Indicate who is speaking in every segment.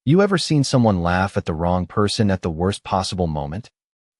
Speaker 1: You ever seen someone laugh at the wrong person at the worst possible moment?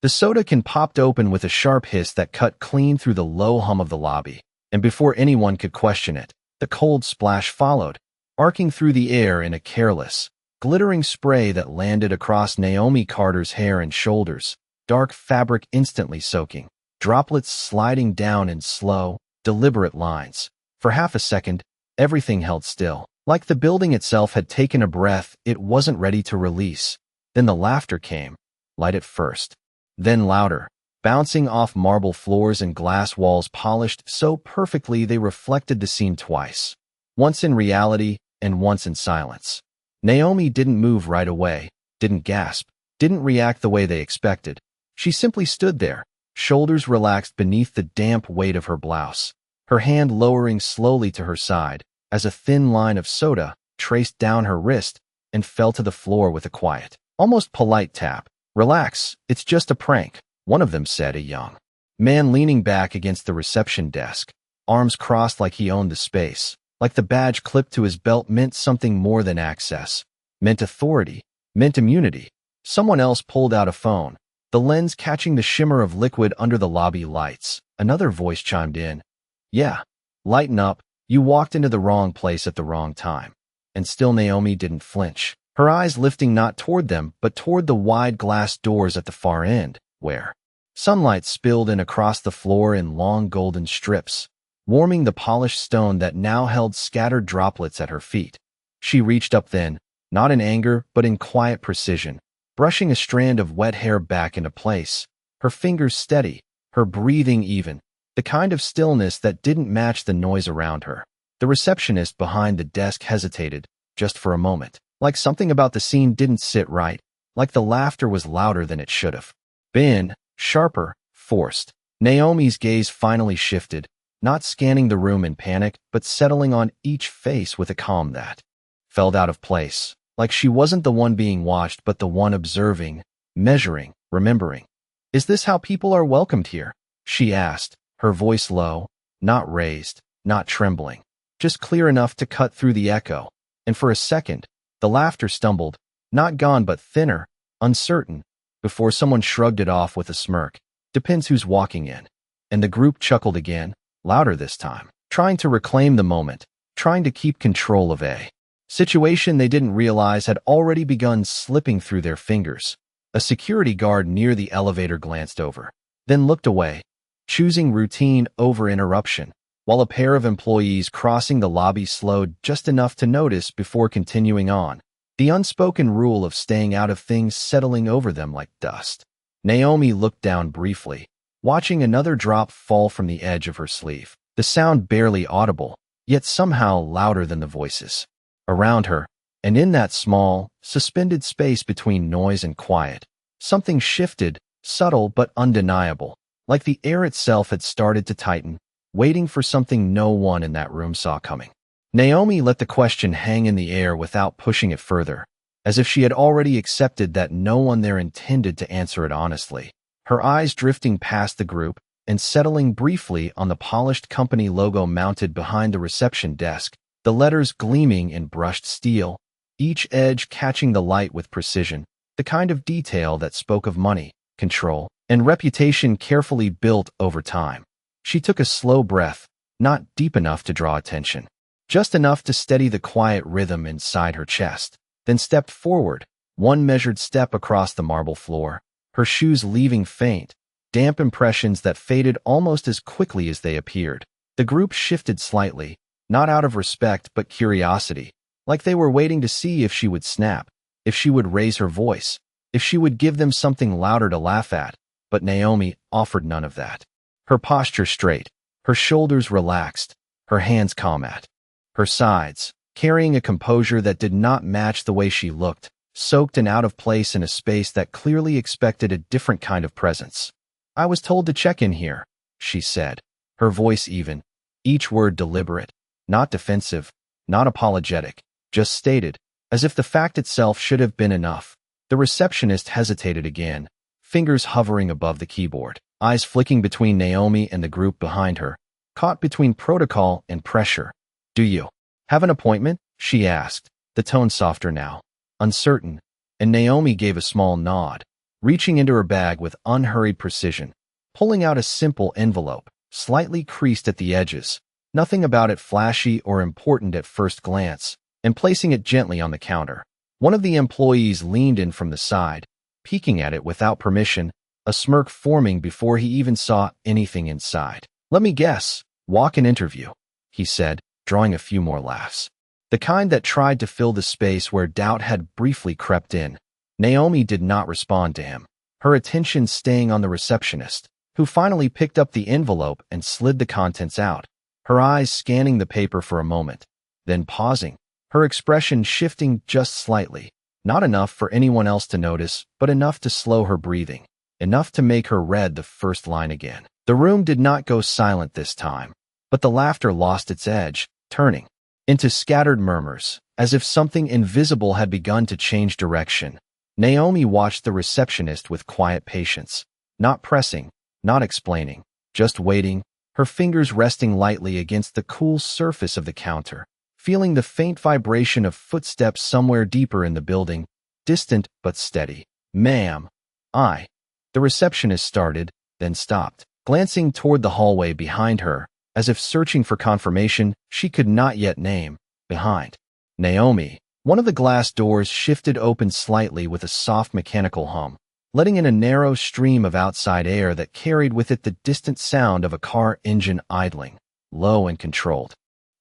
Speaker 1: The soda can popped open with a sharp hiss that cut clean through the low hum of the lobby, and before anyone could question it, the cold splash followed, arcing through the air in a careless, glittering spray that landed across Naomi Carter's hair and shoulders, dark fabric instantly soaking, droplets sliding down in slow, deliberate lines. For half a second, everything held still, like the building itself had taken a breath it wasn't ready to release. Then the laughter came, light at first, then louder, bouncing off marble floors and glass walls polished so perfectly they reflected the scene twice, once in reality and once in silence. Naomi didn't move right away, didn't gasp, didn't react the way they expected. She simply stood there, shoulders relaxed beneath the damp weight of her blouse, her hand lowering slowly to her side as a thin line of soda traced down her wrist and fell to the floor with a quiet, almost polite tap. "Relax, it's just a prank," one of them said, a young man leaning back against the reception desk, arms crossed like he owned the space, like the badge clipped to his belt meant something more than access, meant authority, meant immunity. Someone else pulled out a phone, the lens catching the shimmer of liquid under the lobby lights. Another voice chimed in. "Yeah, lighten up, you walked into the wrong place at the wrong time." And still Naomi didn't flinch, her eyes lifting not toward them but toward the wide glass doors at the far end, where sunlight spilled in across the floor in long golden strips, warming the polished stone that now held scattered droplets at her feet. She reached up then, not in anger but in quiet precision, brushing a strand of wet hair back into place, her fingers steady, her breathing even, the kind of stillness that didn't match the noise around her. The receptionist behind the desk hesitated, just for a moment, like something about the scene didn't sit right, like the laughter was louder than it should have been, sharper, forced. Naomi's gaze finally shifted, not scanning the room in panic, but settling on each face with a calm that felt out of place, like she wasn't the one being watched but the one observing, measuring, remembering. "Is this how people are welcomed here?" she asked, her voice low, not raised, not trembling, just clear enough to cut through the echo. And for a second, the laughter stumbled, not gone but thinner, uncertain, before someone shrugged it off with a smirk. "Depends who's walking in." And the group chuckled again, louder this time, trying to reclaim the moment, trying to keep control of a situation they didn't realize had already begun slipping through their fingers. A security guard near the elevator glanced over, then looked away, choosing routine over interruption, while a pair of employees crossing the lobby slowed just enough to notice before continuing on, the unspoken rule of staying out of things settling over them like dust. Naomi looked down briefly, watching another drop fall from the edge of her sleeve, the sound barely audible, yet somehow louder than the voices around her. And in that small, suspended space between noise and quiet, something shifted, subtle but undeniable, like the air itself had started to tighten, waiting for something no one in that room saw coming. Naomi let the question hang in the air without pushing it further, as if she had already accepted that no one there intended to answer it honestly. Her eyes drifting past the group and settling briefly on the polished company logo mounted behind the reception desk, the letters gleaming in brushed steel, each edge catching the light with precision, the kind of detail that spoke of money, control, and reputation carefully built over time. She took a slow breath, not deep enough to draw attention, just enough to steady the quiet rhythm inside her chest, then stepped forward, one measured step across the marble floor, her shoes leaving faint, damp impressions that faded almost as quickly as they appeared. The group shifted slightly, not out of respect but curiosity, like they were waiting to see if she would snap, if she would raise her voice, if she would give them something louder to laugh at. But Naomi offered none of that. Her posture straight, her shoulders relaxed, her hands calm at her sides, carrying a composure that did not match the way she looked, soaked and out of place in a space that clearly expected a different kind of presence. "I was told to check in here," she said, her voice even, each word deliberate, not defensive, not apologetic, just stated, as if the fact itself should have been enough. The receptionist hesitated again, fingers hovering above the keyboard, eyes flicking between Naomi and the group behind her, caught between protocol and pressure. "Do you have an appointment?" she asked, the tone softer now. uncertain, and Naomi gave a small nod, reaching into her bag with unhurried precision, pulling out a simple envelope, slightly creased at the edges, nothing about it flashy or important at first glance, and placing it gently on the counter. One of the employees leaned in from the side, peeking at it without permission, a smirk forming before he even saw anything inside. "Let me guess, walk-in interview," he said, drawing a few more laughs. The kind that tried to fill the space where doubt had briefly crept in. Naomi did not respond to him, her attention staying on the receptionist, who finally picked up the envelope and slid the contents out, her eyes scanning the paper for a moment, then pausing, her expression shifting just slightly, not enough for anyone else to notice, but enough to slow her breathing, enough to make her read the first line again. The room did not go silent this time, but the laughter lost its edge, turning into scattered murmurs, as if something invisible had begun to change direction. Naomi watched the receptionist with quiet patience, not pressing, not explaining, just waiting, her fingers resting lightly against the cool surface of the counter, feeling the faint vibration of footsteps somewhere deeper in the building, distant but steady. "Ma'am, the receptionist started, then stopped, glancing toward the hallway behind her, as if searching for confirmation she could not yet name. Behind Naomi, one of the glass doors shifted open slightly with a soft mechanical hum, letting in a narrow stream of outside air that carried with it the distant sound of a car engine idling, low and controlled,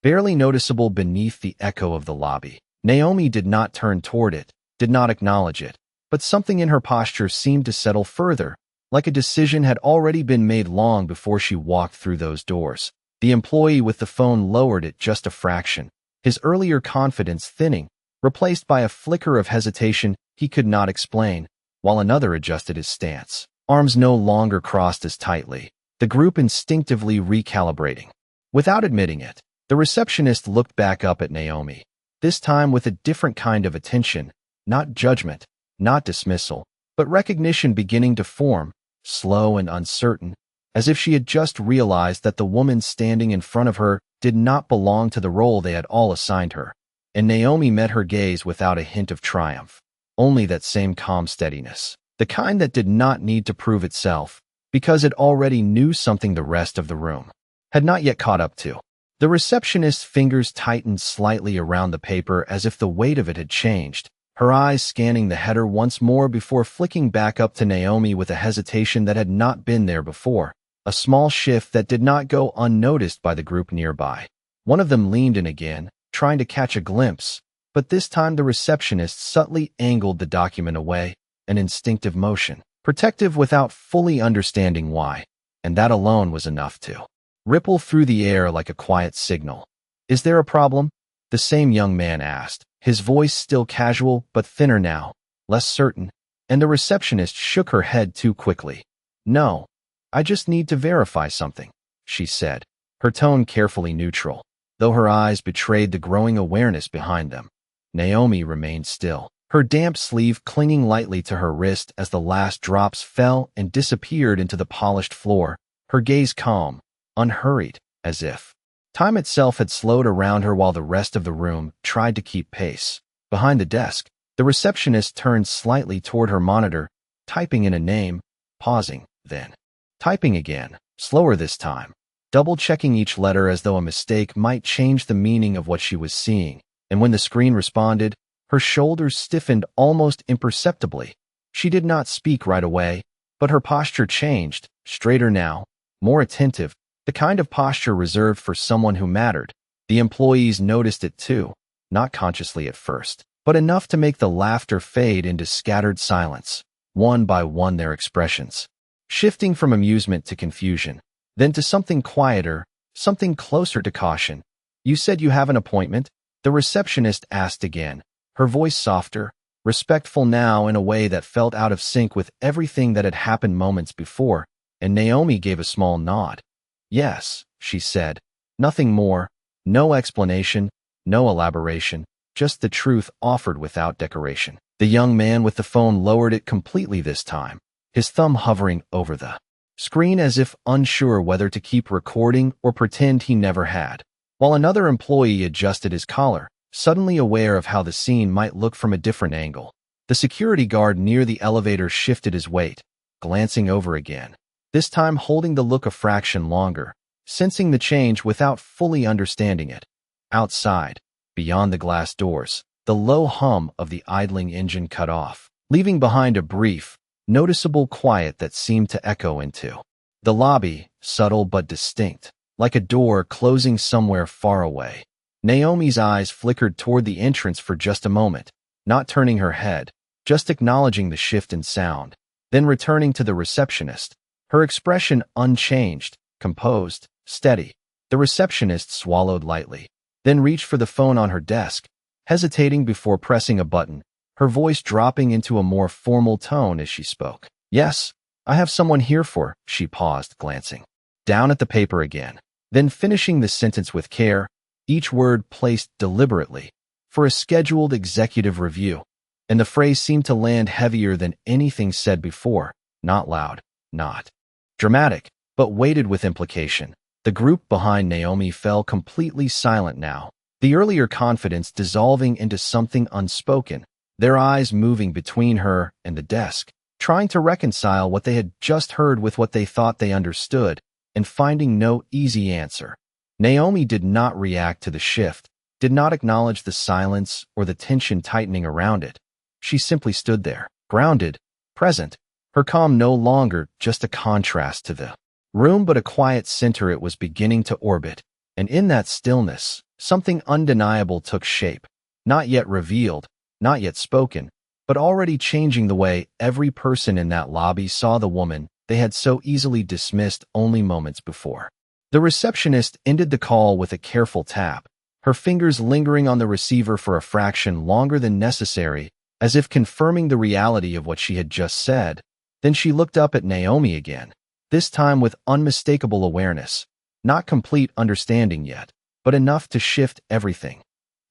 Speaker 1: barely noticeable beneath the echo of the lobby. Naomi did not turn toward it, did not acknowledge it, but something in her posture seemed to settle further, like a decision had already been made long before she walked through those doors. The employee with the phone lowered it just a fraction, his earlier confidence thinning, replaced by a flicker of hesitation he could not explain, while another adjusted his stance. Arms no longer crossed as tightly, the group instinctively recalibrating. Without admitting it, the receptionist looked back up at Naomi, this time with a different kind of attention, not judgment, not dismissal, but recognition beginning to form, slow and uncertain, as if she had just realized that the woman standing in front of her did not belong to the role they had all assigned her. And Naomi met her gaze without a hint of triumph, only that same calm steadiness, the kind that did not need to prove itself, because it already knew something the rest of the room had not yet caught up to. The receptionist's fingers tightened slightly around the paper as if the weight of it had changed, her eyes scanning the header once more before flicking back up to Naomi with a hesitation that had not been there before, a small shift that did not go unnoticed by the group nearby. One of them leaned in again, trying to catch a glimpse, but this time the receptionist subtly angled the document away, an instinctive motion, protective without fully understanding why, and that alone was enough to ripple through the air like a quiet signal. "Is there a problem?" the same young man asked, his voice still casual but thinner now, less certain, and the receptionist shook her head too quickly. "No, I just need to verify something," she said, her tone carefully neutral, though her eyes betrayed the growing awareness behind them. Naomi remained still, her damp sleeve clinging lightly to her wrist as the last drops fell and disappeared into the polished floor, her gaze calm, unhurried, as if time itself had slowed around her while the rest of the room tried to keep pace. Behind the desk, the receptionist turned slightly toward her monitor, typing in a name, pausing, then typing again, slower this time, double-checking each letter as though a mistake might change the meaning of what she was seeing. And when the screen responded, her shoulders stiffened almost imperceptibly. She did not speak right away, but her posture changed, straighter now, more attentive, the kind of posture reserved for someone who mattered. The employees noticed it too, not consciously at first, but enough to make the laughter fade into scattered silence, one by one their expressions shifting from amusement to confusion, then to something quieter, something closer to caution. "You said you have an appointment?" the receptionist asked again, her voice softer, respectful now in a way that felt out of sync with everything that had happened moments before, and Naomi gave a small nod. "Yes," she said, nothing more, no explanation, no elaboration, just the truth offered without decoration. The young man with the phone lowered it completely this time, his thumb hovering over the screen as if unsure whether to keep recording or pretend he never had, while another employee adjusted his collar, suddenly aware of how the scene might look from a different angle. The security guard near the elevator shifted his weight, glancing over again, this time holding the look a fraction longer, sensing the change without fully understanding it. Outside, beyond the glass doors, the low hum of the idling engine cut off, leaving behind a brief, noticeable quiet that seemed to echo into the lobby, subtle but distinct, like a door closing somewhere far away. Naomi's eyes flickered toward the entrance for just a moment, not turning her head, just acknowledging the shift in sound, then returning to the receptionist, her expression unchanged, composed, steady. The receptionist swallowed lightly, then reached for the phone on her desk, hesitating before pressing a button, her voice dropping into a more formal tone as she spoke. "Yes, I have someone here for," she paused, glancing down at the paper again, then finishing the sentence with care, each word placed deliberately, "for a scheduled executive review," and the phrase seemed to land heavier than anything said before, not loud, not dramatic, but weighted with implication. The group behind Naomi fell completely silent now, the earlier confidence dissolving into something unspoken, their eyes moving between her and the desk, trying to reconcile what they had just heard with what they thought they understood, and finding no easy answer. Naomi did not react to the shift, did not acknowledge the silence or the tension tightening around it. She simply stood there, grounded, present, her calm no longer just a contrast to the room but a quiet center it was beginning to orbit, and in that stillness, something undeniable took shape, not yet revealed, not yet spoken, but already changing the way every person in that lobby saw the woman they had so easily dismissed only moments before. The receptionist ended the call with a careful tap, her fingers lingering on the receiver for a fraction longer than necessary, as if confirming the reality of what she had just said. Then she looked up at Naomi again, this time with unmistakable awareness, not complete understanding yet, but enough to shift everything.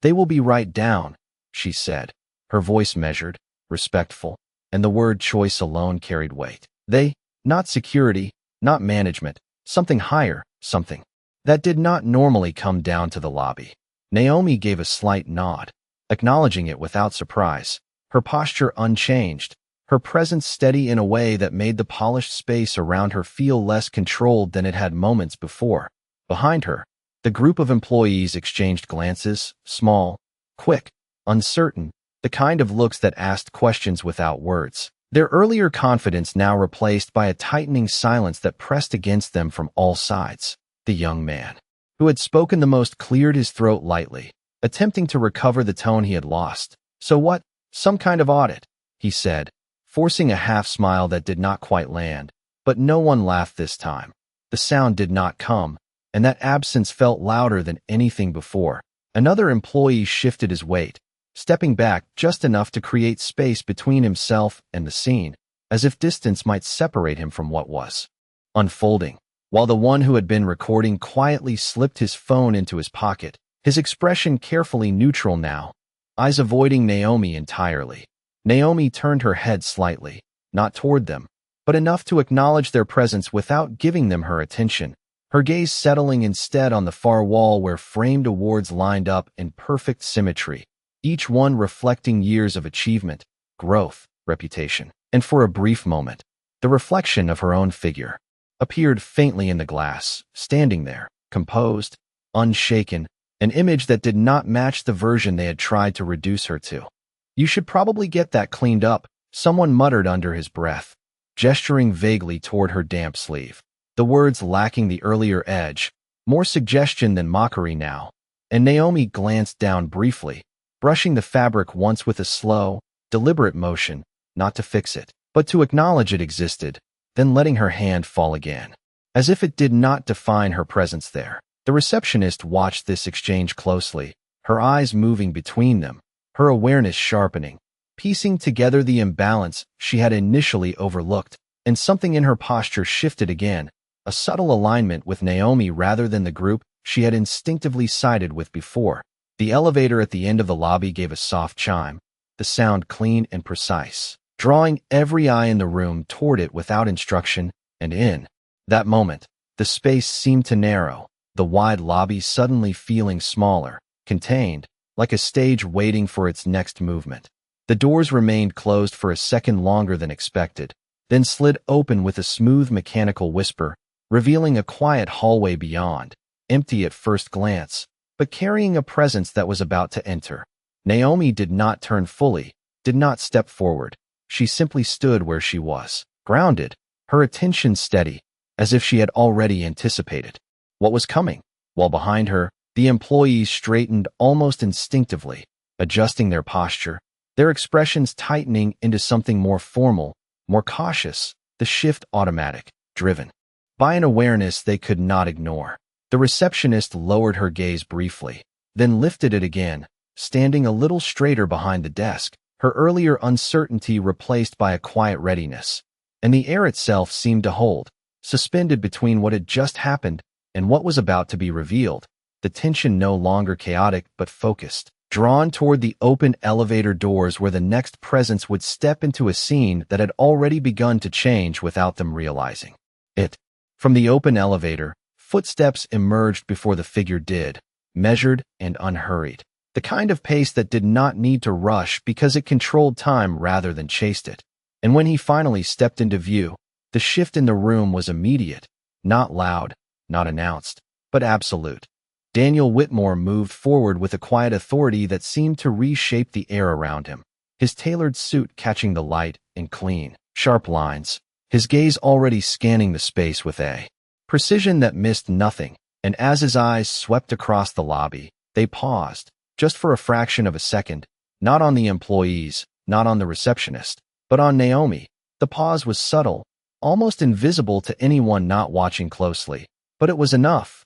Speaker 1: "They will be right down," she said, her voice measured, respectful, and the word choice alone carried weight. They, not security, not management, something higher, something that did not normally come down to the lobby. Naomi gave a slight nod, acknowledging it without surprise, her posture unchanged, her presence steady in a way that made the polished space around her feel less controlled than it had moments before. Behind her, the group of employees exchanged glances, small, quick, uncertain, the kind of looks that asked questions without words. Their earlier confidence now replaced by a tightening silence that pressed against them from all sides. The young man, who had spoken the most, cleared his throat lightly, attempting to recover the tone he had lost. "So what? Some kind of audit," he said, forcing a half-smile that did not quite land, but no one laughed this time. The sound did not come, and that absence felt louder than anything before. Another employee shifted his weight, stepping back just enough to create space between himself and the scene, as if distance might separate him from what was unfolding, while the one who had been recording quietly slipped his phone into his pocket, his expression carefully neutral now, eyes avoiding Naomi entirely. Naomi turned her head slightly, not toward them, but enough to acknowledge their presence without giving them her attention, her gaze settling instead on the far wall where framed awards lined up in perfect symmetry, each one reflecting years of achievement, growth, reputation. And for a brief moment, the reflection of her own figure appeared faintly in the glass, standing there, composed, unshaken, an image that did not match the version they had tried to reduce her to. "You should probably get that cleaned up," someone muttered under his breath, gesturing vaguely toward her damp sleeve, the words lacking the earlier edge, more suggestion than mockery now. And Naomi glanced down briefly, brushing the fabric once with a slow, deliberate motion, not to fix it, but to acknowledge it existed, then letting her hand fall again, as if it did not define her presence there. The receptionist watched this exchange closely, her eyes moving between them, her awareness sharpening, piecing together the imbalance she had initially overlooked, and something in her posture shifted again, a subtle alignment with Naomi rather than the group she had instinctively sided with before. The elevator at the end of the lobby gave a soft chime, the sound clean and precise, drawing every eye in the room toward it without instruction, and in that moment, the space seemed to narrow, the wide lobby suddenly feeling smaller, contained, like a stage waiting for its next movement. The doors remained closed for a second longer than expected, then slid open with a smooth mechanical whisper, revealing a quiet hallway beyond, empty at first glance, but carrying a presence that was about to enter. Naomi did not turn fully, did not step forward. She simply stood where she was, grounded, her attention steady, as if she had already anticipated what was coming. While behind her, the employees straightened almost instinctively, adjusting their posture, their expressions tightening into something more formal, more cautious, the shift automatic, driven by an awareness they could not ignore. The receptionist lowered her gaze briefly, then lifted it again, standing a little straighter behind the desk, her earlier uncertainty replaced by a quiet readiness. And the air itself seemed to hold, suspended between what had just happened and what was about to be revealed, the tension no longer chaotic but focused, drawn toward the open elevator doors where the next presence would step into a scene that had already begun to change without them realizing it. From the open elevator, footsteps emerged before the figure did, measured and unhurried, the kind of pace that did not need to rush because it controlled time rather than chased it. And when he finally stepped into view, the shift in the room was immediate, not loud, not announced, but absolute. Daniel Whitmore moved forward with a quiet authority that seemed to reshape the air around him, his tailored suit catching the light in clean, sharp lines, his gaze already scanning the space with a precision that missed nothing. And as his eyes swept across the lobby, they paused, just for a fraction of a second, not on the employees, not on the receptionist, but on Naomi. The pause was subtle, almost invisible to anyone not watching closely, but it was enough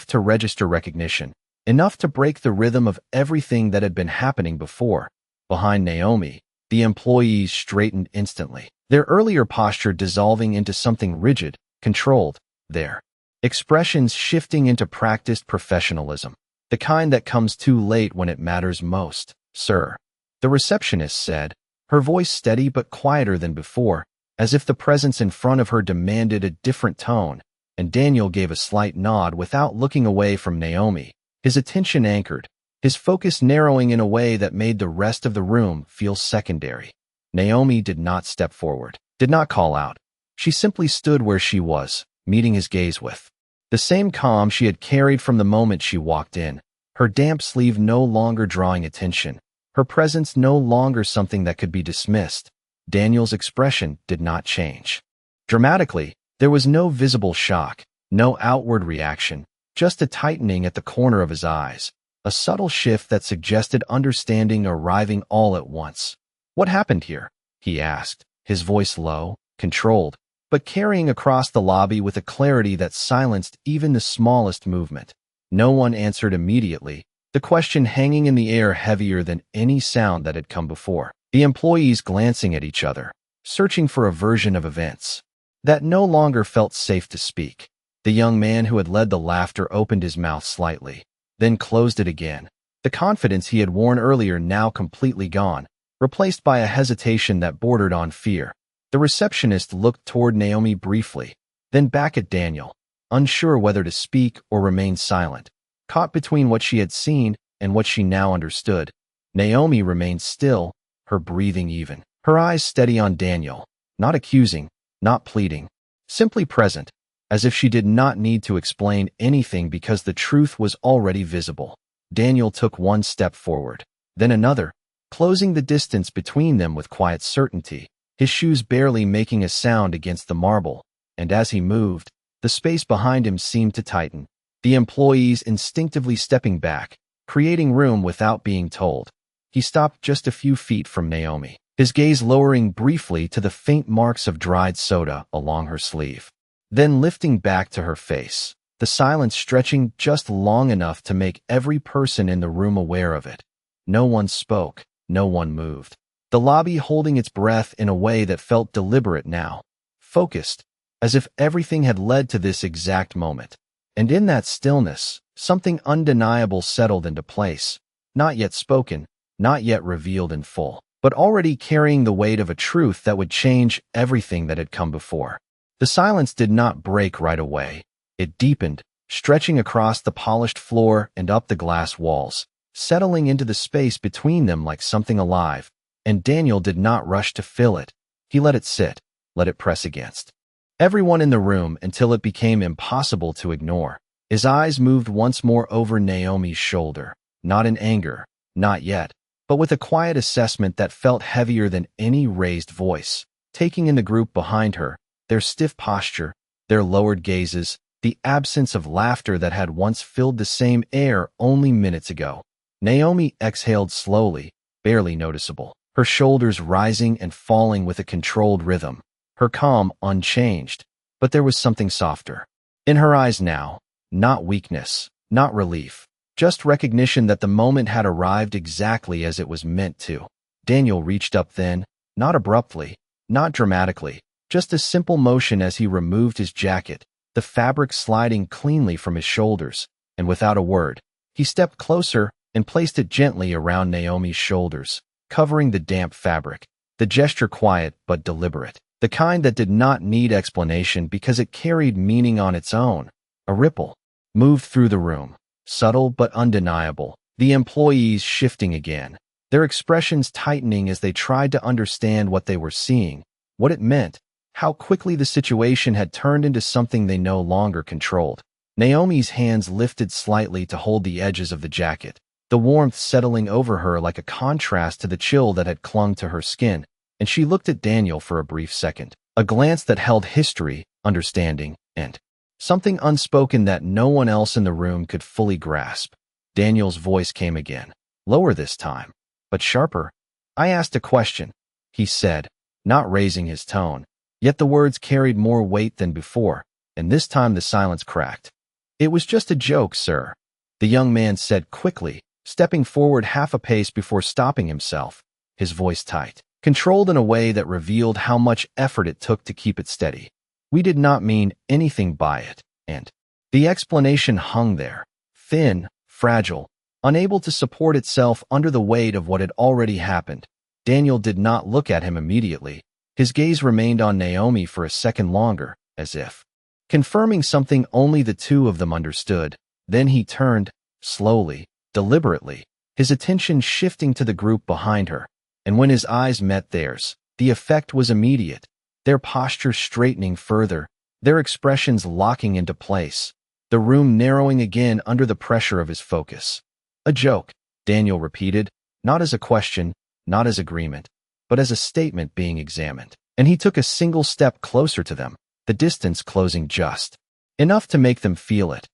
Speaker 1: to register recognition, enough to break the rhythm of everything that had been happening before. Behind Naomi, the employees straightened instantly, their earlier posture dissolving into something rigid, controlled, their expressions shifting into practiced professionalism, the kind that comes too late when it matters most. "Sir," the receptionist said, her voice steady but quieter than before, as if the presence in front of her demanded a different tone, and Daniel gave a slight nod without looking away from Naomi, his attention anchored, his focus narrowing in a way that made the rest of the room feel secondary. Naomi did not step forward, did not call out. She simply stood where she was, meeting his gaze with the same calm she had carried from the moment she walked in, her damp sleeve no longer drawing attention, her presence no longer something that could be dismissed. Daniel's expression did not change dramatically. There was no visible shock, no outward reaction, just a tightening at the corner of his eyes, a subtle shift that suggested understanding arriving all at once. "What happened here?" he asked, his voice low, controlled, but carrying across the lobby with a clarity that silenced even the smallest movement. No one answered immediately, the question hanging in the air heavier than any sound that had come before. The employees glancing at each other, searching for a version of events that no longer felt safe to speak. The young man who had led the laughter opened his mouth slightly, then closed it again, the confidence he had worn earlier now completely gone, replaced by a hesitation that bordered on fear. The receptionist looked toward Naomi briefly, then back at Daniel, unsure whether to speak or remain silent, caught between what she had seen and what she now understood. Naomi remained still, her breathing even, her eyes steady on Daniel, not accusing, not pleading, simply present, as if she did not need to explain anything because the truth was already visible. Daniel took one step forward, then another, closing the distance between them with quiet certainty, his shoes barely making a sound against the marble, and as he moved, the space behind him seemed to tighten, the employees instinctively stepping back, creating room without being told. He stopped just a few feet from Naomi, his gaze lowering briefly to the faint marks of dried soda along her sleeve, then lifting back to her face, the silence stretching just long enough to make every person in the room aware of it. No one spoke, no one moved. The lobby holding its breath in a way that felt deliberate now, focused, as if everything had led to this exact moment. And in that stillness, something undeniable settled into place, not yet spoken, not yet revealed in full, but already carrying the weight of a truth that would change everything that had come before. The silence did not break right away. It deepened, stretching across the polished floor and up the glass walls, settling into the space between them like something alive, and Daniel did not rush to fill it. He let it sit, let it press against everyone in the room until it became impossible to ignore. His eyes moved once more over Naomi's shoulder, not in anger, not yet, but with a quiet assessment that felt heavier than any raised voice, taking in the group behind her, their stiff posture, their lowered gazes, the absence of laughter that had once filled the same air only minutes ago. Naomi exhaled slowly, barely noticeable, her shoulders rising and falling with a controlled rhythm, her calm unchanged, but there was something softer in her eyes now, not weakness, not relief, just recognition that the moment had arrived exactly as it was meant to. Daniel reached up then, not abruptly, not dramatically, just a simple motion as he removed his jacket, the fabric sliding cleanly from his shoulders, and without a word, he stepped closer and placed it gently around Naomi's shoulders, covering the damp fabric, the gesture quiet but deliberate, the kind that did not need explanation because it carried meaning on its own. A ripple moved through the room, subtle but undeniable, the employees shifting again, their expressions tightening as they tried to understand what they were seeing, what it meant, how quickly the situation had turned into something they no longer controlled. Naomi's hands lifted slightly to hold the edges of the jacket, the warmth settling over her like a contrast to the chill that had clung to her skin, and she looked at Daniel for a brief second, a glance that held history, understanding, and something unspoken that no one else in the room could fully grasp. Daniel's voice came again, lower this time, but sharper. "I asked a question," he said, not raising his tone, yet the words carried more weight than before, and this time the silence cracked. "It was just a joke, sir," the young man said quickly, stepping forward half a pace before stopping himself, his voice tight, controlled in a way that revealed how much effort it took to keep it steady. "We did not mean anything by it," and the explanation hung there, thin, fragile, unable to support itself under the weight of what had already happened. Daniel did not look at him immediately. His gaze remained on Naomi for a second longer, as if confirming something only the two of them understood. Then he turned, slowly, deliberately, his attention shifting to the group behind her, and when his eyes met theirs, the effect was immediate, their posture straightening further, their expressions locking into place, the room narrowing again under the pressure of his focus. "A joke," Daniel repeated, not as a question, not as agreement, but as a statement being examined. And he took a single step closer to them, the distance closing just enough to make them feel it.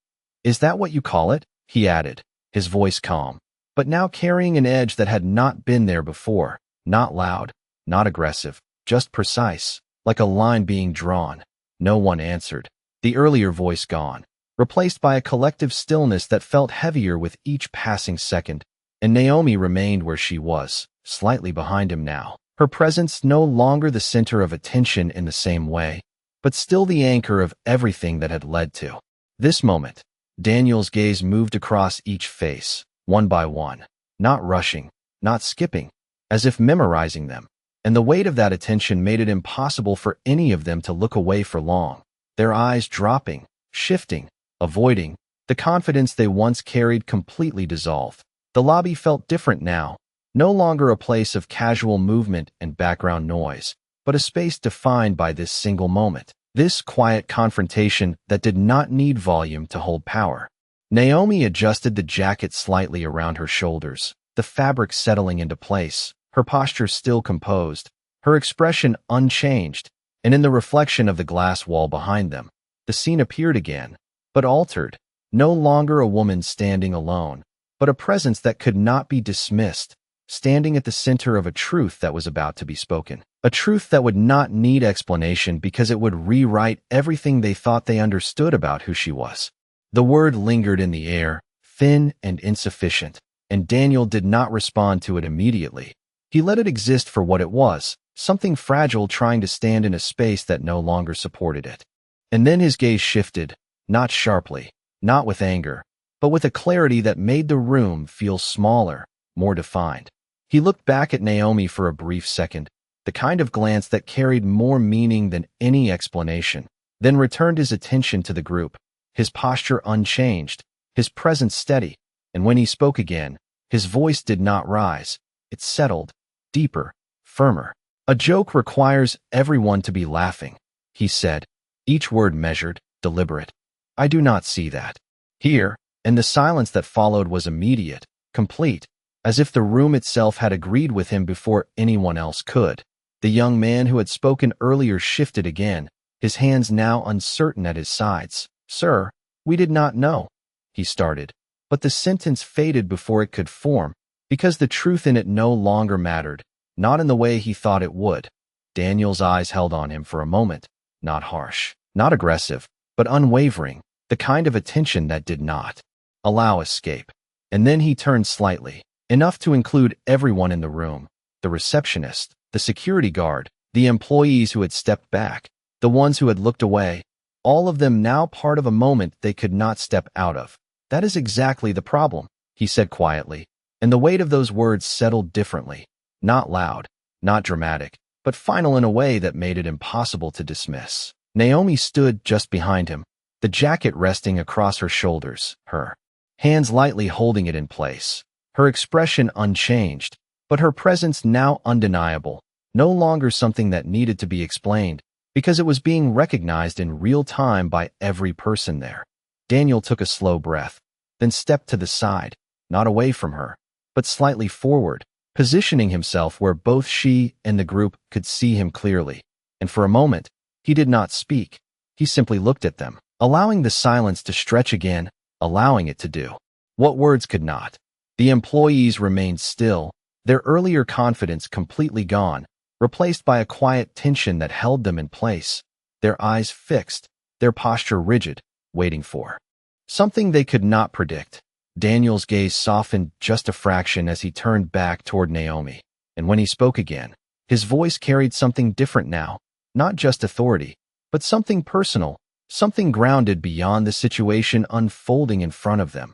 Speaker 1: "Is that what you call it?" he added, his voice calm, but now carrying an edge that had not been there before, not loud, not aggressive, just precise, like a line being drawn. No one answered, the earlier voice gone, replaced by a collective stillness that felt heavier with each passing second, and Naomi remained where she was, slightly behind him now, her presence no longer the center of attention in the same way, but still the anchor of everything that had led to this moment. Daniel's gaze moved across each face, one by one, not rushing, not skipping, as if memorizing them, and the weight of that attention made it impossible for any of them to look away for long, their eyes dropping, shifting, avoiding, the confidence they once carried completely dissolved. The lobby felt different now, no longer a place of casual movement and background noise, but a space defined by this single moment, this quiet confrontation that did not need volume to hold power. Naomi adjusted the jacket slightly around her shoulders, the fabric settling into place, her posture still composed, her expression unchanged, and in the reflection of the glass wall behind them, the scene appeared again, but altered, no longer a woman standing alone, but a presence that could not be dismissed, standing at the center of a truth that was about to be spoken, a truth that would not need explanation because it would rewrite everything they thought they understood about who she was. The word lingered in the air, thin and insufficient, and Daniel did not respond to it immediately. He let it exist for what it was, something fragile trying to stand in a space that no longer supported it. And then his gaze shifted, not sharply, not with anger, but with a clarity that made the room feel smaller, more defined. He looked back at Naomi for a brief second, the kind of glance that carried more meaning than any explanation, then returned his attention to the group, his posture unchanged, his presence steady, and when he spoke again, His voice did not rise. It settled, deeper, firmer. A joke requires everyone to be laughing, he said, each word measured, deliberate. I do not see that here, and the silence that followed was immediate, complete, as if the room itself had agreed with him before anyone else could. The young man who had spoken earlier shifted again, his hands now uncertain at his sides. Sir, we did not know, he started, but the sentence faded before it could form, because the truth in it no longer mattered, not in the way he thought it would. Daniel's eyes held on him for a moment, not harsh, not aggressive, but unwavering, the kind of attention that did not allow escape. And then he turned slightly, enough to include everyone in the room, the receptionist, the security guard, the employees who had stepped back, the ones who had looked away, all of them now part of a moment they could not step out of. That is exactly the problem, he said quietly, and the weight of those words settled differently, not loud, not dramatic, but final in a way that made it impossible to dismiss. Naomi stood just behind him, the jacket resting across her shoulders, her hands lightly holding it in place, her expression unchanged, but her presence now undeniable, no longer something that needed to be explained, because it was being recognized in real time by every person there. Daniel took a slow breath, then stepped to the side, not away from her, but slightly forward, positioning himself where both she and the group could see him clearly. And for a moment, he did not speak. He simply looked at them, allowing the silence to stretch again, allowing it to do what words could not. The employees remained still, their earlier confidence completely gone, replaced by a quiet tension that held them in place, their eyes fixed, their posture rigid, waiting for something they could not predict. Daniel's gaze softened just a fraction as he turned back toward Naomi, and when he spoke again, his voice carried something different now, not just authority, but something personal, something grounded beyond the situation unfolding in front of them.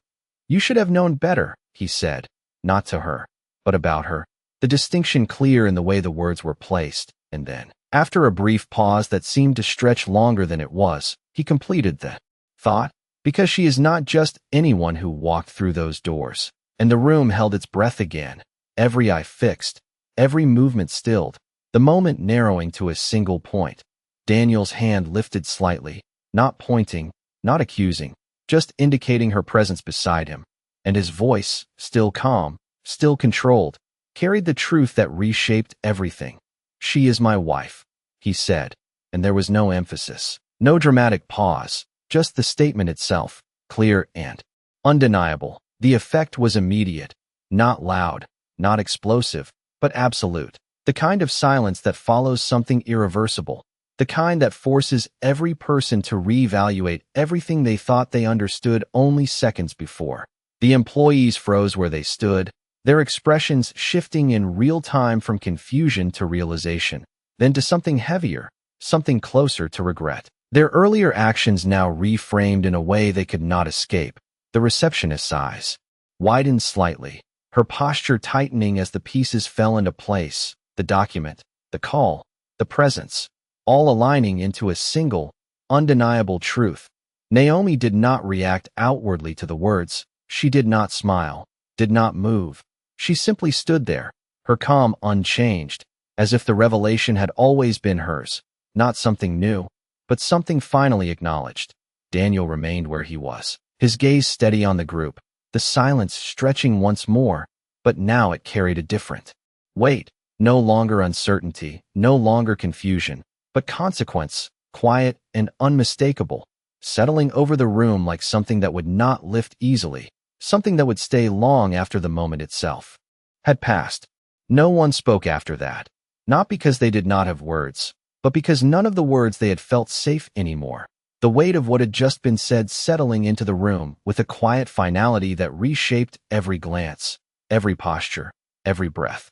Speaker 1: You should have known better, he said, not to her, but about her, the distinction clear in the way the words were placed, and then, after a brief pause that seemed to stretch longer than it was, he completed the thought, because she is not just anyone who walked through those doors. And the room held its breath again, every eye fixed, every movement stilled, the moment narrowing to a single point. Daniel's hand lifted slightly, not pointing, not accusing, just indicating her presence beside him, and his voice, still calm, still controlled, carried the truth that reshaped everything. She is my wife, he said, and there was no emphasis, no dramatic pause, just the statement itself, clear and undeniable. The effect was immediate, not loud, not explosive, but absolute, the kind of silence that follows something irreversible, the kind that forces every person to reevaluate everything they thought they understood only seconds before. The employees froze where they stood, their expressions shifting in real time from confusion to realization, then to something heavier, something closer to regret. Their earlier actions now reframed in a way they could not escape. The receptionist's eyes widened slightly, her posture tightening as the pieces fell into place, the document, the call, the presence, all aligning into a single, undeniable truth. Naomi did not react outwardly to the words. She did not smile, did not move. She simply stood there, her calm unchanged, as if the revelation had always been hers, not something new, but something finally acknowledged. Daniel remained where he was, his gaze steady on the group, the silence stretching once more, but now it carried a different weight, no longer uncertainty, no longer confusion, but consequence, quiet and unmistakable, settling over the room like something that would not lift easily, something that would stay long after the moment itself had passed. No one spoke after that, not because they did not have words, but because none of the words they had felt safe anymore. The weight of what had just been said settling into the room with a quiet finality that reshaped every glance, every posture, every breath.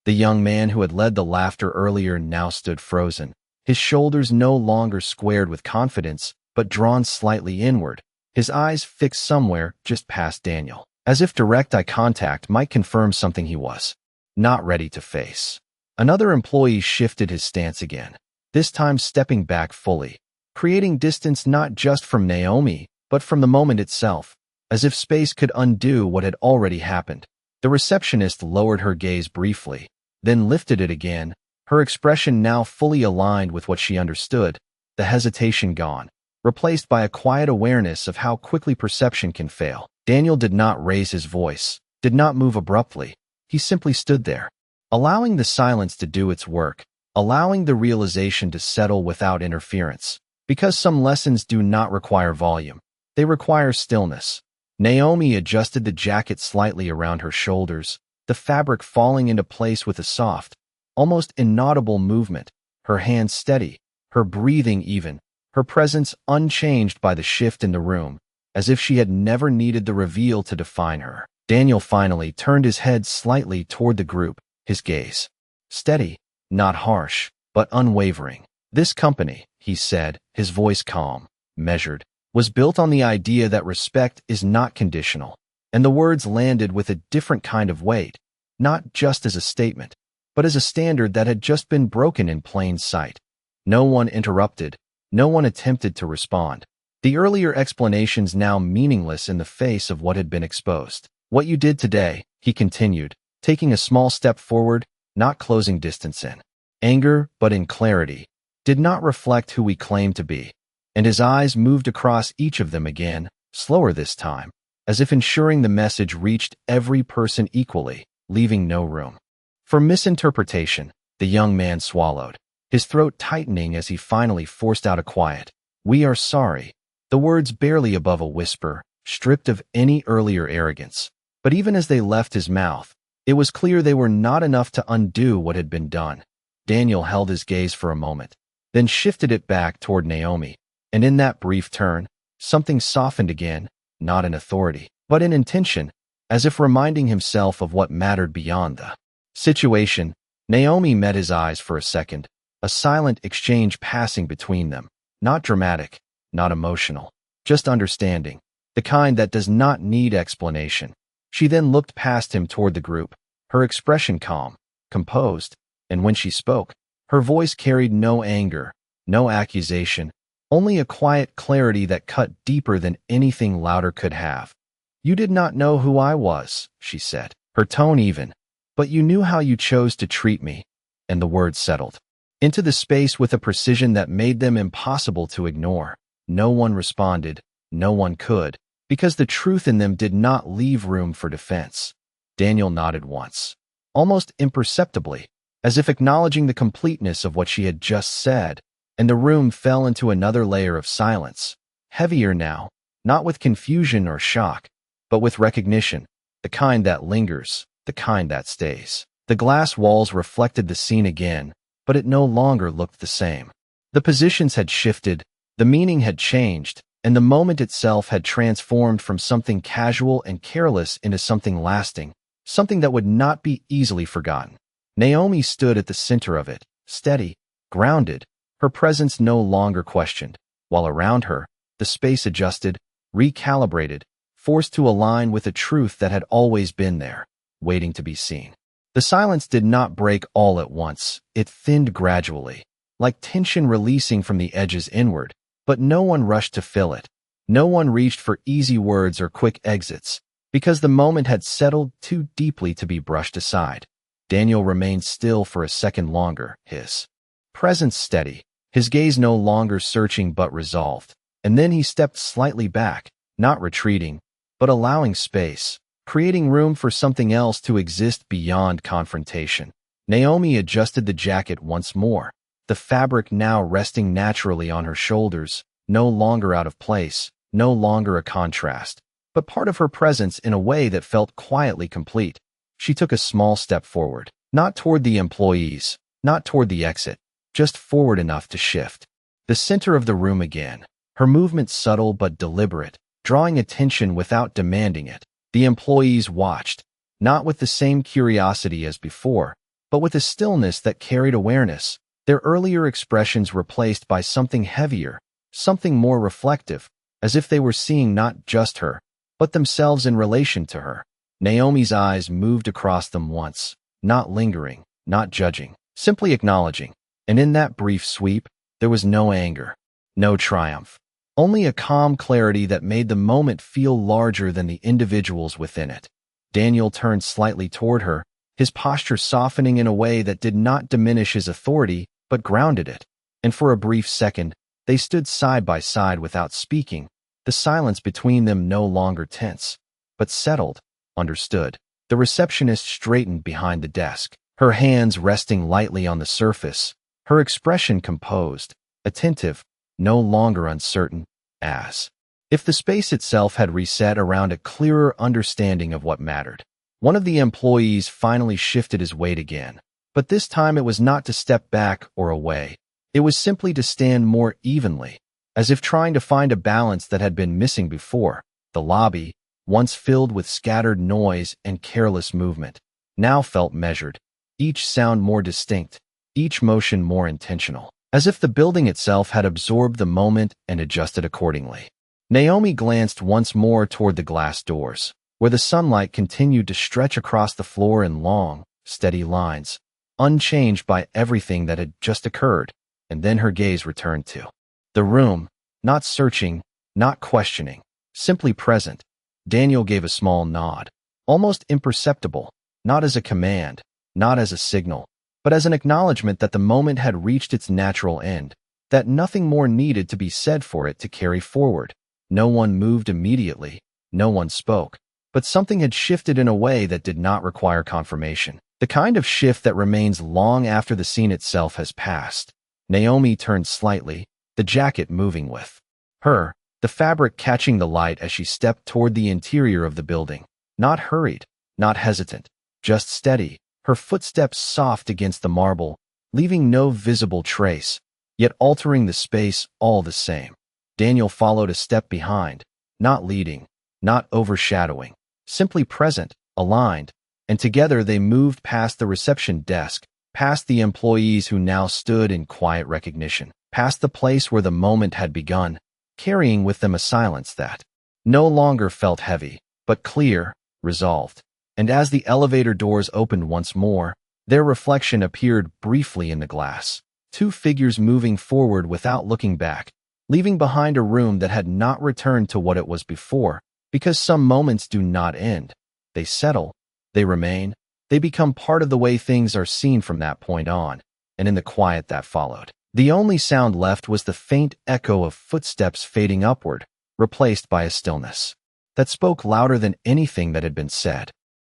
Speaker 1: The young man who had led the laughter earlier now stood frozen, his shoulders no longer squared with confidence, but drawn slightly inward, his eyes fixed somewhere just past Daniel, as if direct eye contact might confirm something he was not ready to face. Another employee shifted his stance again, this time stepping back fully, creating distance not just from Naomi, but from the moment itself, as if space could undo what had already happened. The receptionist lowered her gaze briefly, then lifted it again, her expression now fully aligned with what she understood, the hesitation gone, replaced by a quiet awareness of how quickly perception can fail. Daniel did not raise his voice, did not move abruptly. He simply stood there, allowing the silence to do its work, allowing the realization to settle without interference. Because some lessons do not require volume, they require stillness. Naomi adjusted the jacket slightly around her shoulders, the fabric falling into place with a soft, almost inaudible movement, her hands steady, her breathing even, her presence unchanged by the shift in the room, as if she had never needed the reveal to define her. Daniel finally turned his head slightly toward the group, his gaze steady, not harsh, but unwavering. This company, he said, his voice calm, measured, was built on the idea that respect is not conditional, and the words landed with a different kind of weight, not just as a statement, but as a standard that had just been broken in plain sight. No one interrupted, no one attempted to respond. The earlier explanations now meaningless in the face of what had been exposed. What you did today, he continued, taking a small step forward, not closing distance in anger, but in clarity, did not reflect who we claimed to be. And his eyes moved across each of them again, slower this time, as if ensuring the message reached every person equally, leaving no room for misinterpretation. The young man swallowed, his throat tightening as he finally forced out a quiet, "We are sorry," the words barely above a whisper, stripped of any earlier arrogance. But even as they left his mouth, it was clear they were not enough to undo what had been done. Daniel held his gaze for a moment, then shifted it back toward Naomi, and in that brief turn, something softened again, not in authority, but in intention, as if reminding himself of what mattered beyond the situation. Naomi met his eyes for a second, a silent exchange passing between them, not dramatic, not emotional, just understanding, the kind that does not need explanation. She then looked past him toward the group, her expression calm, composed, and when she spoke, her voice carried no anger, no accusation, only a quiet clarity that cut deeper than anything louder could have. "You did not know who I was," she said, her tone even, "but you knew how you chose to treat me," and the words settled into the space with a precision that made them impossible to ignore. No one responded, no one could, because the truth in them did not leave room for defense. Daniel nodded once, almost imperceptibly, as if acknowledging the completeness of what she had just said, and the room fell into another layer of silence, heavier now, not with confusion or shock, but with recognition, the kind that lingers, the kind that stays. The glass walls reflected the scene again, but it no longer looked the same. The positions had shifted, the meaning had changed, and the moment itself had transformed from something casual and careless into something lasting, something that would not be easily forgotten. Naomi stood at the center of it, steady, grounded, her presence no longer questioned, while around her, the space adjusted, recalibrated, forced to align with a truth that had always been there, waiting to be seen. The silence did not break all at once, it thinned gradually, like tension releasing from the edges inward, but no one rushed to fill it. No one reached for easy words or quick exits, because the moment had settled too deeply to be brushed aside. Daniel remained still for a second longer, his presence steady, his gaze no longer searching but resolved, and then he stepped slightly back, not retreating, but allowing space, creating room for something else to exist beyond confrontation. Naomi adjusted the jacket once more, the fabric now resting naturally on her shoulders, no longer out of place, no longer a contrast, but part of her presence in a way that felt quietly complete. She took a small step forward, not toward the employees, not toward the exit, just forward enough to shift the center of the room again, her movement subtle but deliberate, drawing attention without demanding it. The employees watched, not with the same curiosity as before, but with a stillness that carried awareness, their earlier expressions replaced by something heavier, something more reflective, as if they were seeing not just her, but themselves in relation to her. Naomi's eyes moved across them once, not lingering, not judging, simply acknowledging, and in that brief sweep, there was no anger, no triumph, only a calm clarity that made the moment feel larger than the individuals within it. Daniel turned slightly toward her, his posture softening in a way that did not diminish his authority, but grounded it. And for a brief second, they stood side by side without speaking, the silence between them no longer tense, but settled, understood. The receptionist straightened behind the desk, her hands resting lightly on the surface, her expression composed, attentive, no longer uncertain, as if the space itself had reset around a clearer understanding of what mattered. One of the employees finally shifted his weight again, but this time it was not to step back or away. It was simply to stand more evenly, as if trying to find a balance that had been missing before. The lobby, once filled with scattered noise and careless movement, now felt measured, each sound more distinct, each motion more intentional, as if the building itself had absorbed the moment and adjusted accordingly. Naomi glanced once more toward the glass doors, where the sunlight continued to stretch across the floor in long, steady lines, unchanged by everything that had just occurred, and then her gaze returned to the room, not searching, not questioning, simply present. Daniel gave a small nod, almost imperceptible, not as a command, not as a signal, but as an acknowledgement that the moment had reached its natural end, that nothing more needed to be said for it to carry forward. No one moved immediately, no one spoke, but something had shifted in a way that did not require confirmation. The kind of shift that remains long after the scene itself has passed. Naomi turned slightly, the jacket moving with her, the fabric catching the light as she stepped toward the interior of the building. Not hurried, not hesitant, just steady, her footsteps soft against the marble, leaving no visible trace, yet altering the space all the same. Daniel followed a step behind, not leading, not overshadowing, simply present, aligned, and together they moved past the reception desk, past the employees who now stood in quiet recognition, past the place where the moment had begun, carrying with them a silence that no longer felt heavy, but clear, resolved. And as the elevator doors opened once more, their reflection appeared briefly in the glass, two figures moving forward without looking back, leaving behind a room that had not returned to what it was before, because some moments do not end. They settle, they remain, they become part of the way things are seen from that point on, and in the quiet that followed, the only sound left was the faint echo of footsteps fading upward, replaced by a stillness that spoke louder than anything that had been said.